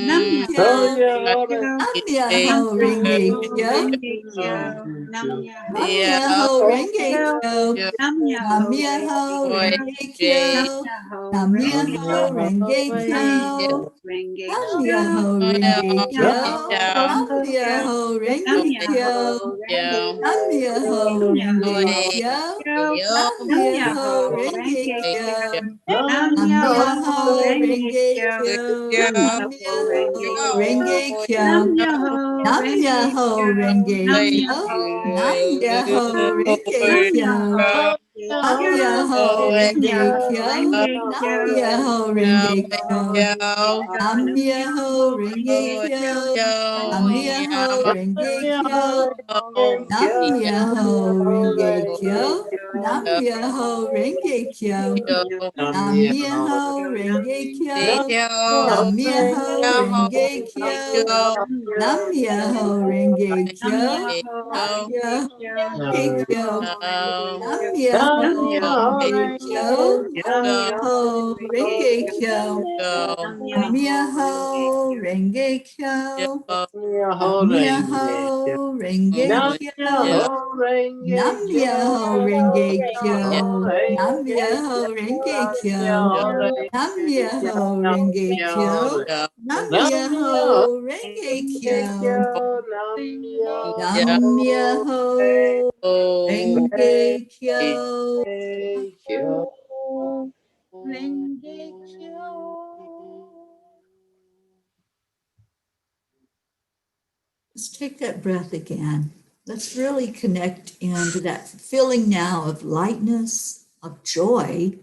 Nam Kyo. Myoho Renge Kyo. Nam Myoho Nam Myoho Renge Kyo. Kyo. Nam Nam Myoho Myoho Renge Renge Kyo. Kyo. Nam Myoho Renge Kyo. Renge Nam Kyo. Myoho Renge Kyo. Nam Renge Kyo. Myoho Nam Renge Kyo. Myoho Renge Nam Myoho Renge Kyo. Kyo. Nam Nam Myoho Myoho Renge Renge Kyo. Kyo. Nam Nam Myoho Myoho Renge Renge Kyo. Kyo. Nam Nam Myoho Renge Myoho Kyo. Renge Nam Kyo. Myoho Nam Renge Myoho Kyo. Renge Nam Kyo. Myoho Nam Renge Myoho Kyo. Renge Nam Kyo. Myoho Renge Nam Kyo. Myoho Nam Renge Myoho Kyo. Renge Nam Kyo. Myoho Nam Renge Myoho Kyo. Renge Kyo. Nam Nam Myoho Myoho Renge Renge Kyo. Kyo. Nam Nam Myoho Myoho Renge Renge Kyo. Kyo. Nam Myoho Renge Kyo. Nam Nam Myoho Renge Kyo. Nam Myoho Renge Kyo. Nam Myoho Renge Kyo. Nam Myoho Renge Kyo. Nam Myoho Renge Kyo. Nam Myoho Renge Kyo. Nam Myoho Renge Kyo. Nam Myoho Renge Kyo. Nam Myoho Renge Kyo. Nam Myoho Renge Kyo. Nam Myoho Renge Kyo. Nam Myoho Renge Kyo. Nam Myoho Renge Kyo. Nam Myoho Renge Kyo. Renge Kyo. Let's take that breath again. Let's really connect into that feeling now of lightness, of joy,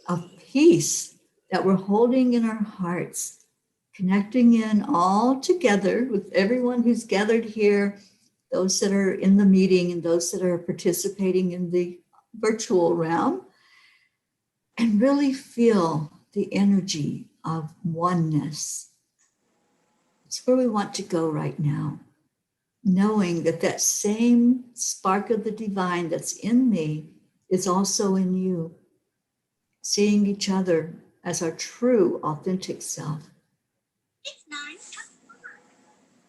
of peace that we're holding in our hearts, connecting in all together with everyone who's gathered here, those that are in the meeting and those that are participating in the virtual realm, and really feel the energy of oneness. It's where we want to go right now, knowing that that same spark of the divine that's in me is also in you, seeing each other as our true, authentic self.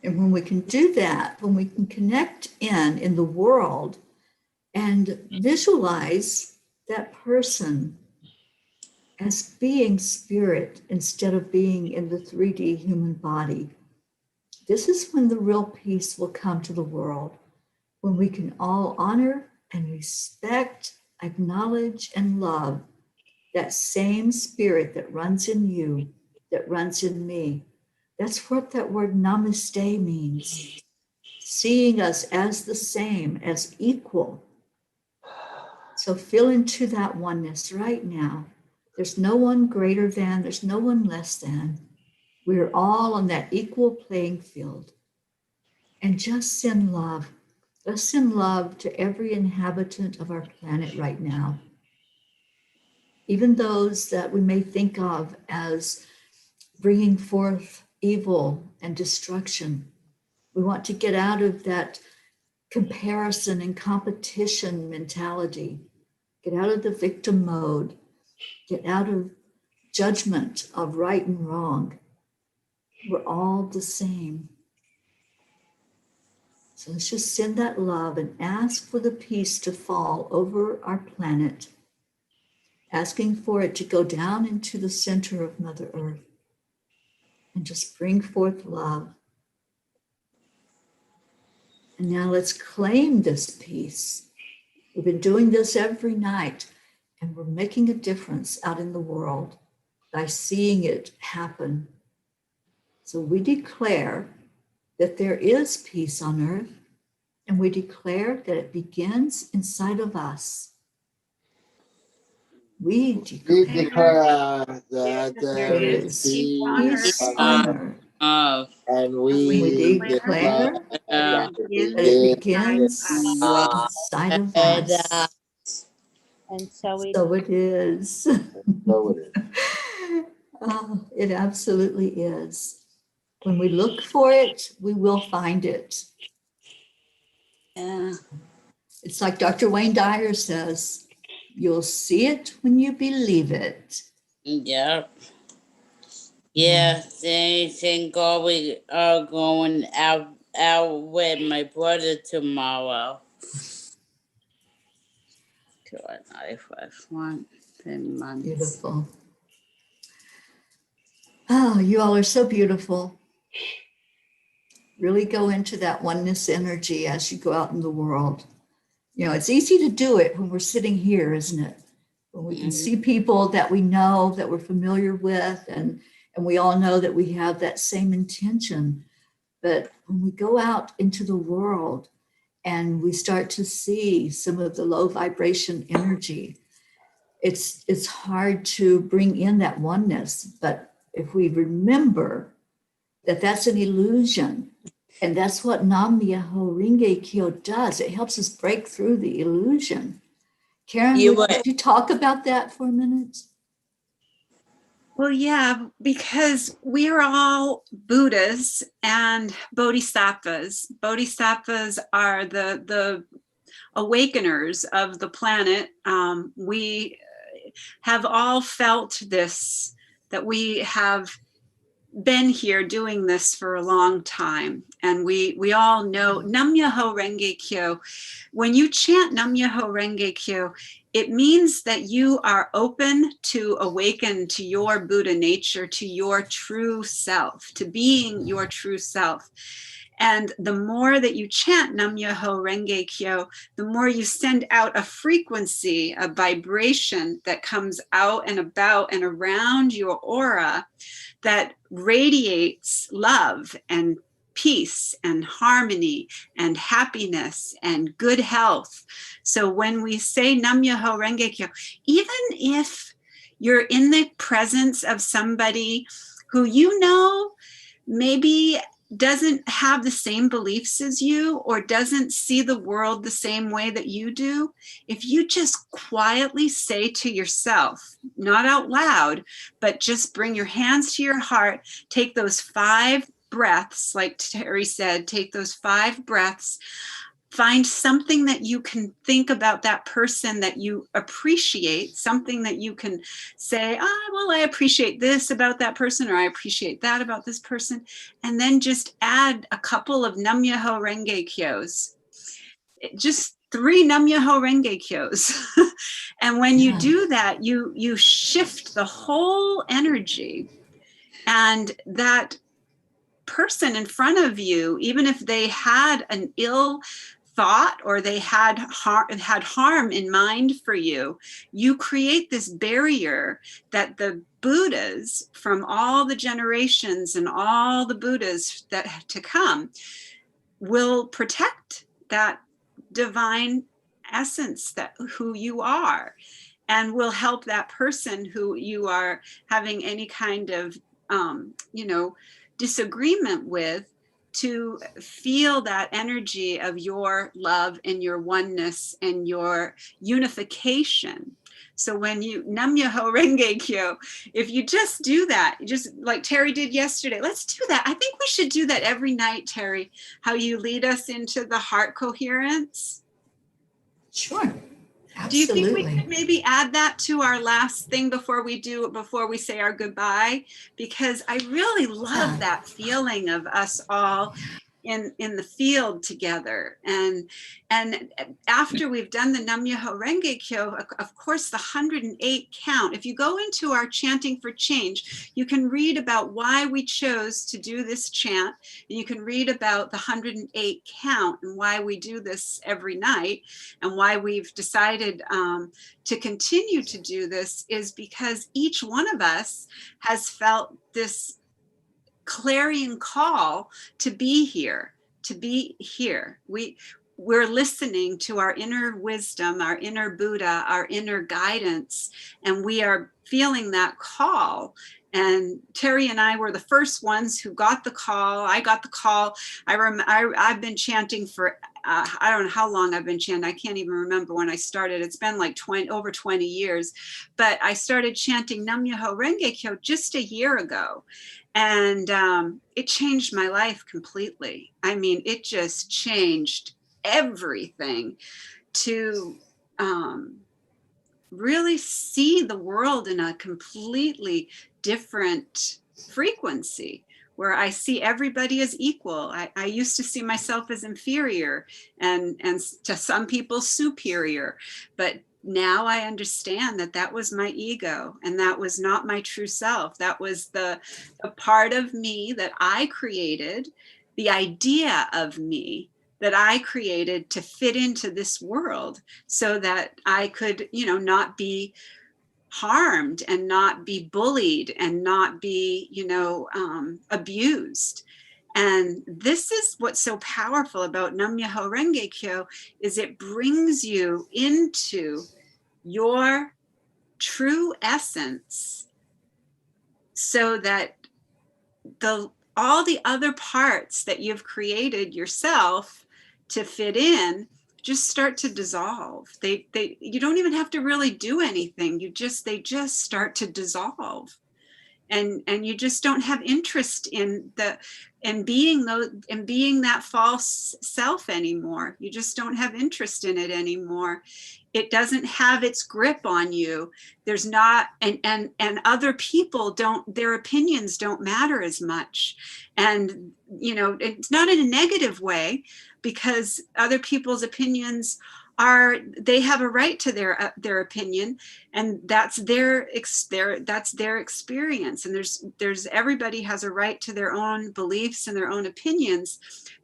And when we can do that, when we can connect in the world and visualize that person as being spirit instead of being in the 3D human body, this is when the real peace will come to the world, when we can all honor and respect, acknowledge, and love that same spirit that runs in you, that runs in me. That's what that word namaste means. Seeing us as the same, as equal. So feel into that oneness right now. There's no one greater than, there's no one less than. We're all on that equal playing field. And just send love. Let's send love to every inhabitant of our planet right now. Even those that we may think of as bringing forth evil and destruction. We want to get out of that comparison and competition mentality. Get out of the victim mode. Get out of judgment of right and wrong. We're all the same. So let's just send that love and ask for the peace to fall over our planet, asking for it to go down into the center of Mother Earth and just bring forth love. And now let's claim this peace. We've been doing this every night, and we're making a difference out in the world by seeing it happen. So we declare that there is peace on earth, and we declare that it begins inside of us. We declare that there there is is peace on earth, peace on earth, and and we we declare declare that that it that begins it inside of begins us. inside of us. And so it So it is. so it is. Oh, it absolutely is. When we look for it, we will find it. Yeah. It's like Dr. Wayne Dyer says, you'll see it when you believe it. Yep. Yes, anything go, we are going out with my brother tomorrow. To another restaurant in months. Beautiful. Oh, you all are so beautiful. Really go into that oneness energy as you go out in the world. You know, it's easy to do it when we're sitting here, isn't it? When we can see people that we know, that we're familiar with, and we all know that we have that same intention. But when we go out into the world and we start to see some of the low vibration energy, it's hard to bring in that oneness. But if we remember that that's an illusion, and that's what Nam Myoho Renge Kyo does, it helps us break through the illusion. Karen, would you talk about that for a minute? Well, yeah, because we are all Buddhas and Bodhisattvas. Bodhisattvas are the awakeners of the planet. We have all felt this, that we have been here doing this for a long time. And we all know Nam Myoho Renge Kyo. When you chant Nam Myoho Renge Kyo, it means that you are open to awaken to your Buddha nature, to your true self, to being your true self. And the more that you chant Nam Myoho Renge Kyo, the more you send out a frequency, a vibration that comes out and about and around your aura that radiates love and peace and harmony and happiness and good health. So when we say Nam Myoho Renge Kyo, even if you're in the presence of somebody who you know maybe doesn't have the same beliefs as you or doesn't see the world the same way that you do, if you just quietly say to yourself, not out loud, but just bring your hands to your heart, take those 5 breaths, like Teri said, take those 5 breaths, find something that you can think about that person that you appreciate, something that you can say, well, I appreciate this about that person, or I appreciate that about this person. And then just add a couple of Nam Myoho Renge Kyos. Just 3 Nam Myoho Renge Kyos. And when you do that, you shift the whole energy. And that person in front of you, even if they had an ill thought or they had harm in mind for you, you create this barrier that the Buddhas from all the generations and all the Buddhas that to come will protect that divine essence, that who you are, and will help that person who you are having any kind of disagreement with, to feel that energy of your love and your oneness and your unification. So when you Nam Myoho Renge Kyo, if you just do that, just like Teri did yesterday, let's do that. I think we should do that every night, Teri, how you lead us into the heart coherence. Sure. Absolutely. Do you think we could maybe add that to our last thing before we say our goodbye? Because I really love that feeling of us all in the field together. And after we've done the Nam Myoho Renge Kyo, of course, the 108 count. If you go into our Chanting for Change, you can read about why we chose to do this chant. And you can read about the 108 count and why we do this every night, and why we've decided to continue to do this is because each one of us has felt this clarion call to be here, We're listening to our inner wisdom, our inner Buddha, our inner guidance, and we are feeling that call. And Teri and I were the first ones who got the call. I got the call. I've been chanting for, I don't know how long I've been chanting. I can't even remember when I started. It's been like over 20 years. But I started chanting Nam Myoho Renge Kyo just a year ago. And it changed my life completely. I mean, it just changed everything to really see the world in a completely different frequency where I see everybody as equal. I used to see myself as inferior and to some people superior, but now I understand that that was my ego and that was not my true self. That was the part of me that I created, the idea of me that I created to fit into this world so that I could, not be harmed and not be bullied and not be, abused. And this is what's so powerful about Nam Myoho Renge Kyo is it brings you into your true essence so that all the other parts that you've created yourself to fit in just start to dissolve. You don't even have to really do anything. They just start to dissolve. And you just don't have interest in being that false self anymore. You just don't have interest in it anymore. It doesn't have its grip on you. There's not, and other people their opinions don't matter as much. And, it's not in a negative way, because other people's opinions they have a right to their opinion, and that's their experience. And there's everybody has a right to their own beliefs and their own opinions,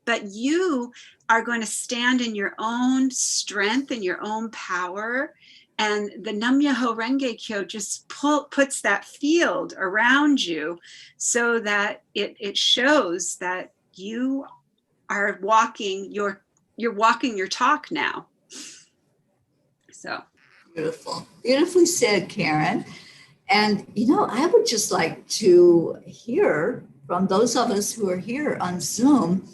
but you are going to stand in your own strength and your own power. And the Nam Myoho Renge Kyo just puts that field around you so that it shows that you are walking you're walking your talk now. So Beautiful. Beautifully said, Karen. And, I would just like to hear from those of us who are here on Zoom,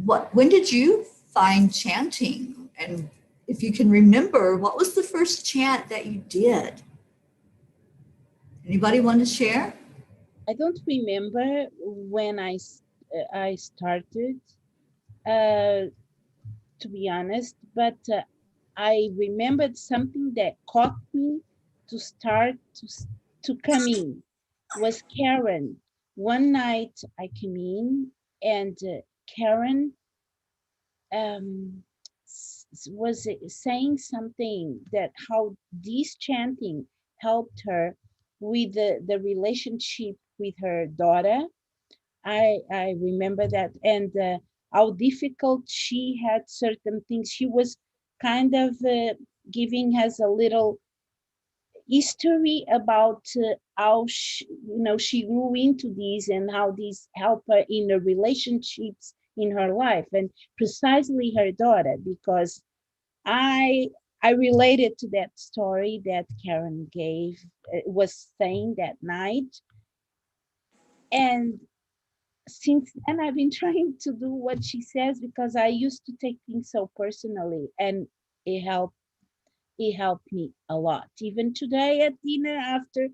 when did you find chanting? And if you can remember, what was the first chant that you did? Anybody want to share? I don't remember when I started, to be honest, but I remembered something that caught me to start to come in. Was Karen. One night I came in and Karen was saying something that how this chanting helped her with the relationship with her daughter. I remember that, and how difficult she had certain things. She was kind of giving us a little history about how she grew into these and how these help her in the relationships in her life, and precisely her daughter, because I related to that story that Karen was saying that night. And since then I've been trying to do what she says, because I used to take things so personally, and it helped me a lot. Even today at dinner, after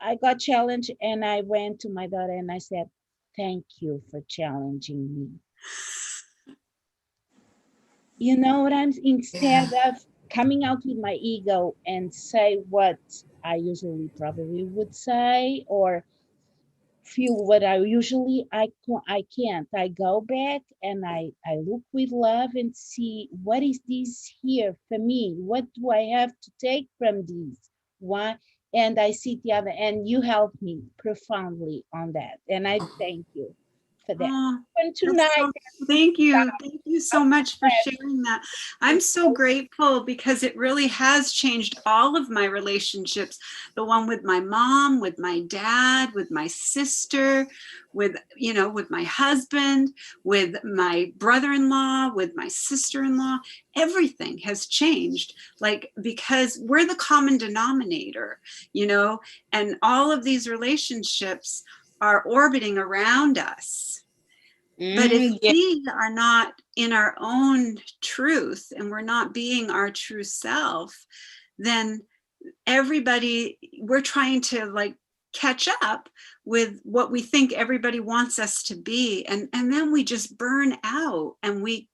I got challenged, and I went to my daughter and I said, "Thank you for challenging me." You know what instead of coming out with my ego and say what I usually probably would say, or feel what I usually I can't. I go back and I look with love and see what is this here for me? What do I have to take from these? Why? And I see the other, and you helped me profoundly on that. And I thank you for that. oh, And tonight, thank you so much for sharing that. I'm so grateful, because it really has changed all of my relationships. The one with my mom, with my dad, with my sister, with my husband, with my brother-in-law, with my sister-in-law. Everything has changed, because we're the common denominator, and all of these relationships are orbiting around us. But if we are not in our own truth and we're not being our true self, then we're trying to catch up with what we think everybody wants us to be. And then we just burn out, and we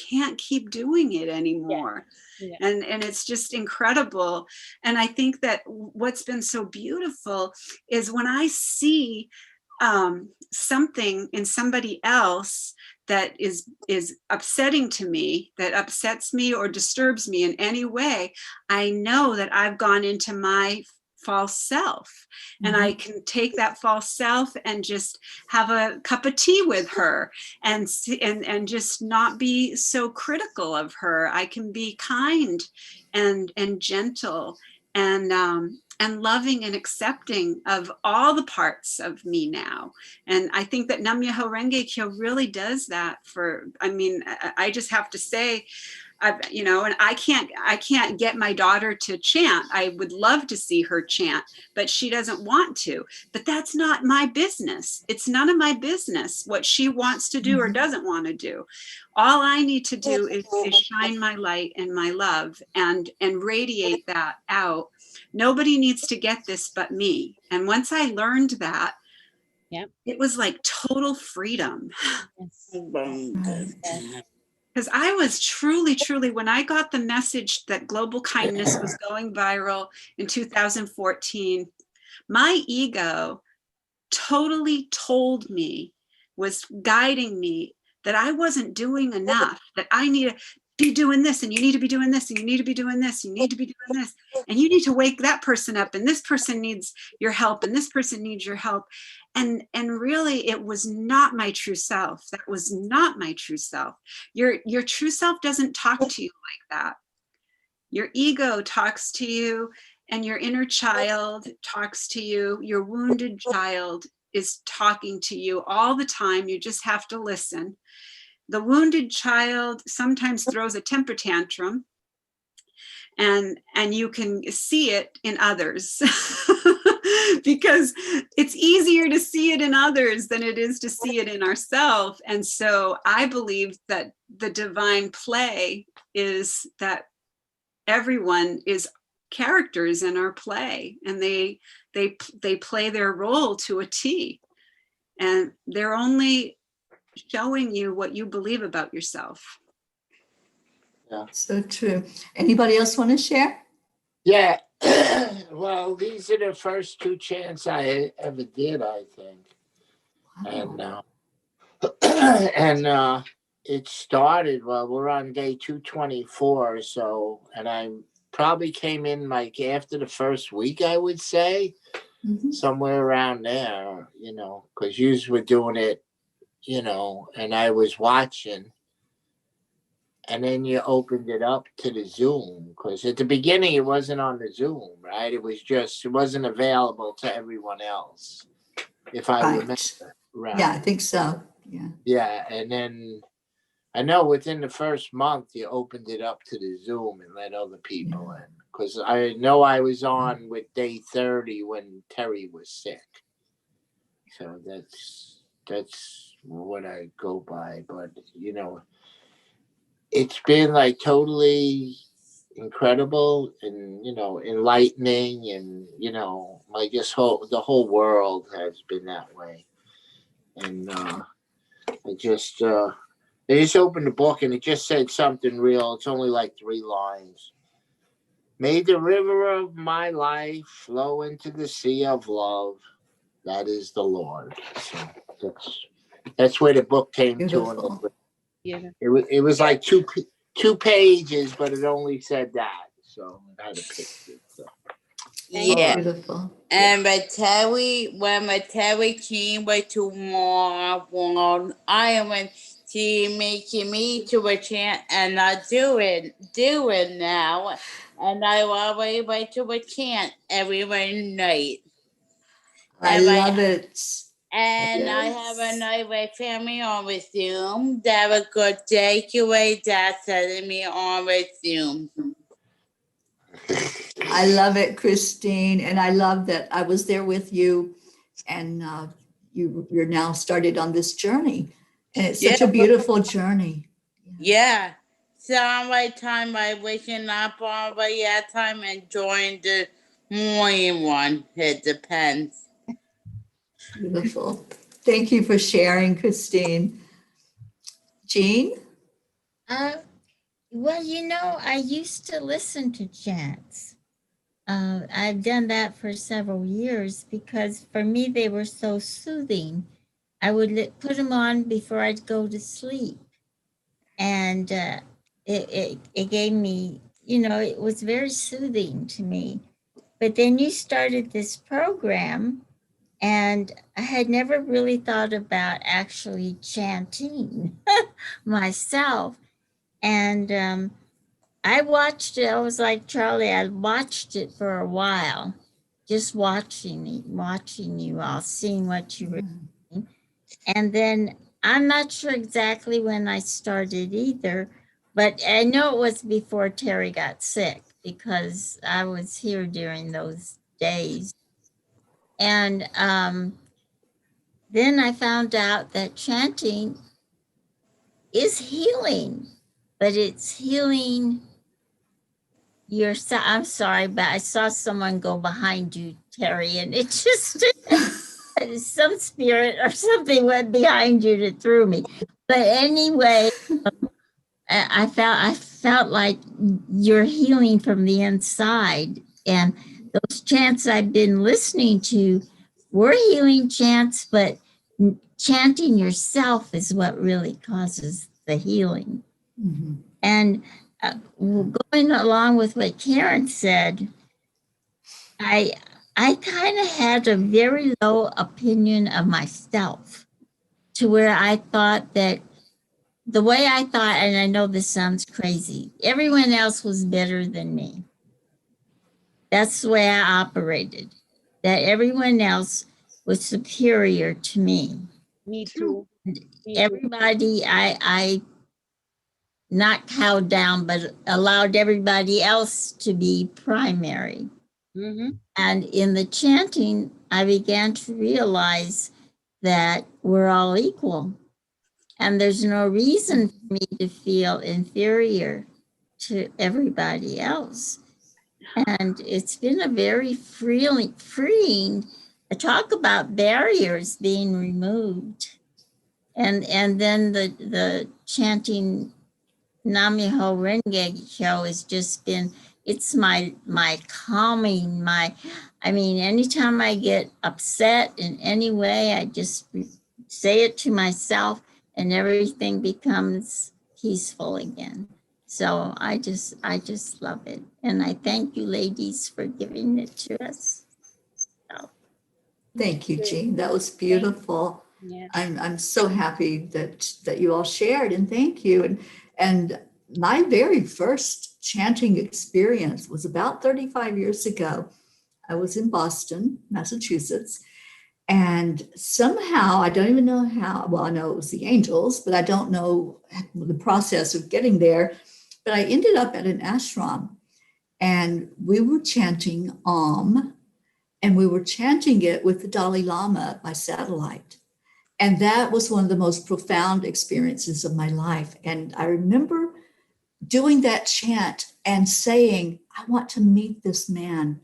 can't keep doing it anymore. Yeah. And it's just incredible. And I think that what's been so beautiful is when I see something in somebody else that is upsetting to me, that upsets me or disturbs me in any way, I know that I've gone into my false self, and I can take that false self and just have a cup of tea with her and just not be so critical of her. I can be kind and gentle and loving and accepting of all the parts of me now. And I think that Nam Myoho Renge Kyo really does that I just have to say, and I can't get my daughter to chant. I would love to see her chant, but she doesn't want to. But that's not my business. It's none of my business what she wants to do or doesn't want to do. All I need to do is shine my light and my love and radiate that out. Nobody needs to get this but me. And once I learned that, it was like total freedom. Because I was truly, when I got the message that global kindness was going viral in 2014, my ego totally told me, was guiding me, that I wasn't doing enough, that I need to be doing this, and you need to be doing this, and you need to be doing this, and you need to be doing this, and you need to wake that person up, and this person needs your help, and this person needs your help. And really, it was not my true self. That was not my true self. Your true self doesn't talk to you like that. Your ego talks to you, and your inner child talks to you. Your wounded child is talking to you all the time. You just have to listen. The wounded child sometimes throws a temper tantrum, and you can see it in others. Because it's easier to see it in others than it is to see it in ourselves. And so I believe that the divine play is that everyone is characters in our play, and they play their role to a T, and they're only showing you what you believe about yourself. Yeah. So true. Anybody else want to share? Yeah. Well, these are the first two chants I ever did, I think. Wow. And it started, well, we're on day 224, so, and I probably came in like after the first week, I would say, somewhere around there, because you were doing it, and I was watching. And then you opened it up to the Zoom, because at the beginning it wasn't on the Zoom, right? It wasn't available to everyone else, if I remember right. Yeah, I think so. Yeah. Yeah, and then I know within the first month you opened it up to the Zoom and let other people in, because I know I was on with day 30 when Teri was sick. So that's what I go by, but it's been like totally incredible and enlightening, and the whole world has been that way. And I just opened the book and it just said something real. It's only like 3 lines. May the river of my life flow into the sea of love. That is the Lord. So that's where the book came Beautiful. to. It was like two pages, but it only said that. So I had to pick it. So. Yeah. Beautiful. And when Teri came back tomorrow, I went to making me to a chant, and I do it now. And I always went to a chant every night. I love it. And I have a night with family on with Zoom. Have a good day. QA that sending me on with Zoom. I love it, Christine. And I love that I was there with you, and you're now started on this journey. And it's such a beautiful journey. Yeah. So my time I waking up on my time and join the morning one. It depends. Beautiful. Thank you for sharing, Christine. Jean? Well, I used to listen to chants. I've done that for several years because for me they were so soothing. I would put them on before I'd go to sleep, and it gave me, it was very soothing to me. But then you started this program, and I had never really thought about actually chanting myself. And I watched it. I was like Charlie. I watched it for a while, just watching you all, seeing what you were doing. And then I'm not sure exactly when I started either, but I know it was before Teri got sick because I was here during those days. And then I found out that chanting is healing, but it's healing yourself. I'm sorry, but I saw someone go behind you, Teri, and it just some spirit or something went behind you that threw me. But anyway, I felt like you're healing from the inside, and those chants I've been listening to were healing chants, but chanting yourself is what really causes the healing. Mhm. And going along with what Karen said, I kind of had a very low opinion of myself, to where I thought that the way I thought, and I know this sounds crazy, everyone else was better than me. That's the way I operated, that everyone else was superior to me. Me too. Me too. Everybody, I not cowed down, but allowed everybody else to be primary. Mm-hmm. And in the chanting, I began to realize that we're all equal. And there's no reason for me to feel inferior to everybody else. And it's been a very freeing talk about barriers being removed. And then the chanting Nam Myoho Renge Kyo has just been, it's my calming, anytime I get upset in any way, I just say it to myself and everything becomes peaceful again. So I just love it. And I thank you ladies for giving it to us. So. Thank you, Jean. That was beautiful. Yeah. I'm so happy that you all shared, and thank you. And my very first chanting experience was about 35 years ago. I was in Boston, Massachusetts, and somehow, I don't even know how, well, I know it was the angels, but I don't know the process of getting there. But I ended up at an ashram, and we were chanting Om, and we were chanting it with the Dalai Lama by satellite. And that was one of the most profound experiences of my life. And I remember doing that chant and saying, I want to meet this man.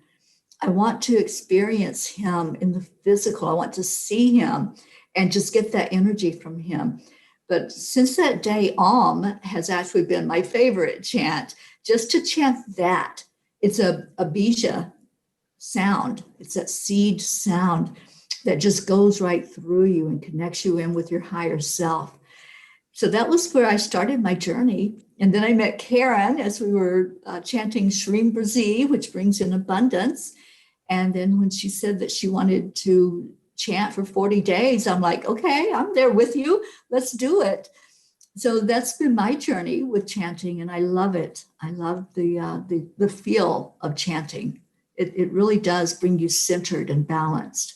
I want to experience him in the physical. I want to see him and just get that energy from him. But since that day, Om has actually been my favorite chant, just to chant that. It's a bija sound. It's that seed sound that just goes right through you and connects you in with your higher self. So that was where I started my journey. And then I met Karen as we were chanting Shrim Brazi, which brings in abundance. And then when she said that she wanted to chant for 40 days, I'm like, okay, I'm there with you. Let's do it. So that's been my journey with chanting, and I love it. I love the feel of chanting. It really does bring you centered and balanced.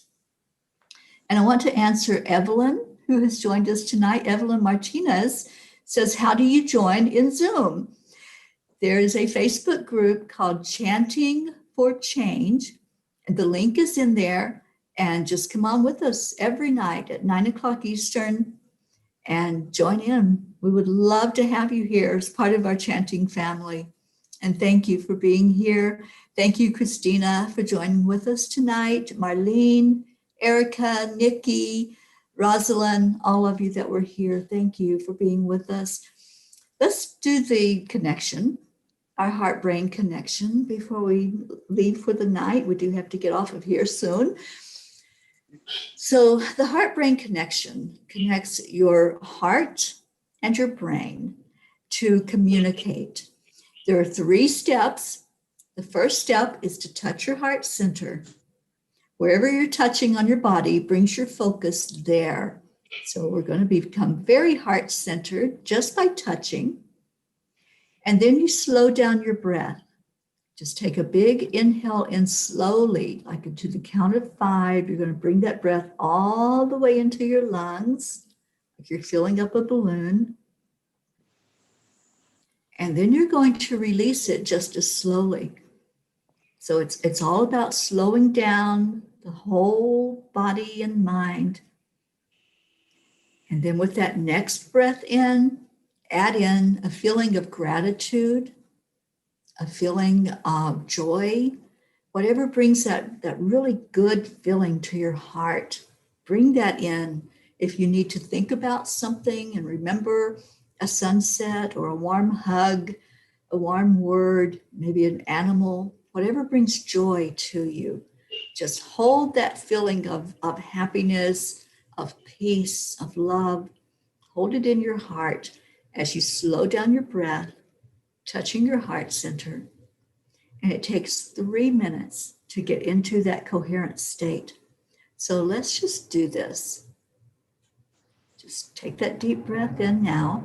And I want to answer Evelyn, who has joined us tonight. Evelyn Martinez says, how do you join in Zoom? There is a Facebook group called Chanting For Change, and the link is in there. And just come on with us every night at 9 o'clock Eastern and join in. We would love to have you here as part of our chanting family. And thank you for being here. Thank you, Christina, for joining with us tonight. Marlene, Erica, Nikki, Rosalind, all of you that were here, thank you for being with us. Let's do the connection. our heart-brain connection before we leave for the night. We do have to get off of here soon. So the heart-brain connection connects your heart and your brain to communicate. There are 3 steps. The first step is to touch your heart center. Wherever you're touching on your body brings your focus there. So we're going to become very heart-centered just by touching. And then you slow down your breath. Just take a big inhale in slowly, like to the count of 5. You're going to bring that breath all the way into your lungs, like you're filling up a balloon. And then you're going to release it just as slowly. So it's all about slowing down the whole body and mind. And then with that next breath in, add in a feeling of gratitude, a feeling of joy, whatever brings that really good feeling to your heart. Bring that in. If you need to think about something and remember a sunset or a warm hug, a warm word, maybe an animal, whatever brings joy to you, just hold that feeling of happiness, of peace, of love. Hold it in your heart as you slow down your breath, touching your heart center. And it takes 3 minutes to get into that coherent state. So let's just do this. Just take that deep breath in now.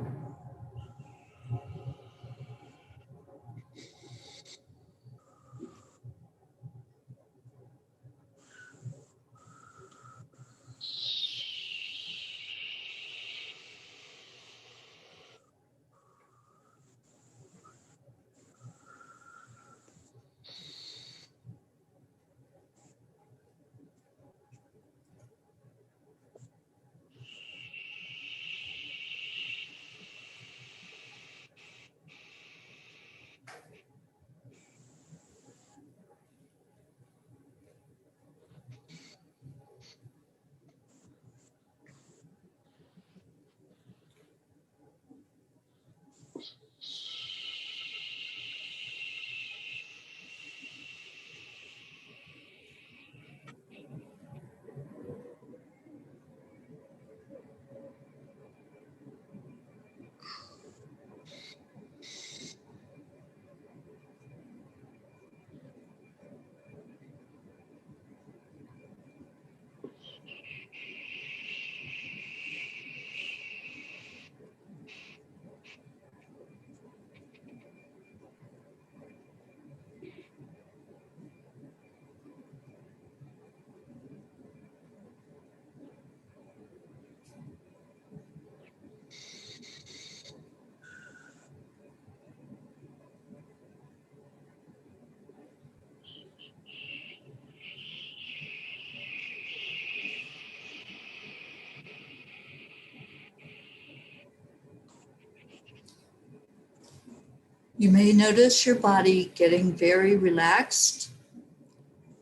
You may notice your body getting very relaxed,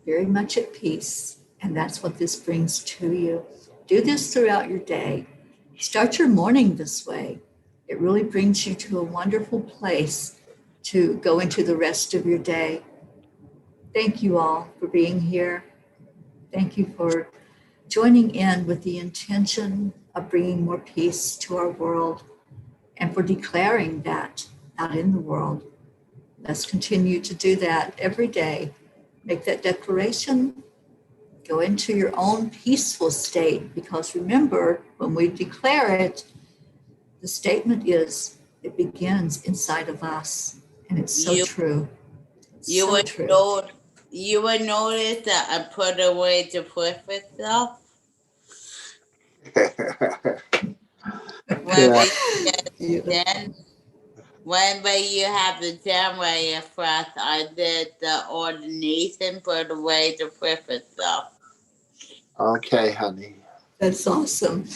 very much at peace, and that's what this brings to you. Do this throughout your day. Start your morning this way. It really brings you to a wonderful place to go into the rest of your day. Thank you all for being here. Thank you for joining in with the intention of bringing more peace to our world and for declaring that out in the world. Let's continue to do that every day. Make that declaration. Go into your own peaceful state, because remember, when we declare it, the statement is, it begins inside of us. And it's so true. You So would true. you would notice that I put away the perfect stuff. Whenever you have the January first, I did the ordination, put away the perfect stuff. Okay, honey. That's awesome.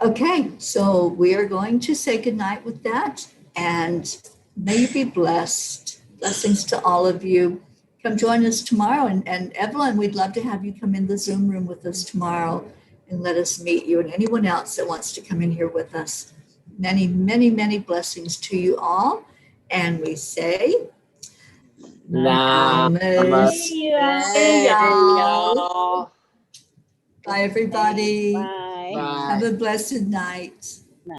Okay, so we are going to say goodnight with that, and may you be blessed. Blessings to all of you. Come join us tomorrow. And Evelyn, we'd love to have you come in the Zoom room with us tomorrow and let us meet you, and anyone else that wants to come in here with us. Many, many, many blessings to you all. And we say Namaste, See you all. Hey, y'all. y'all. Bye, everybody. Bye. Bye. Have a blessed night.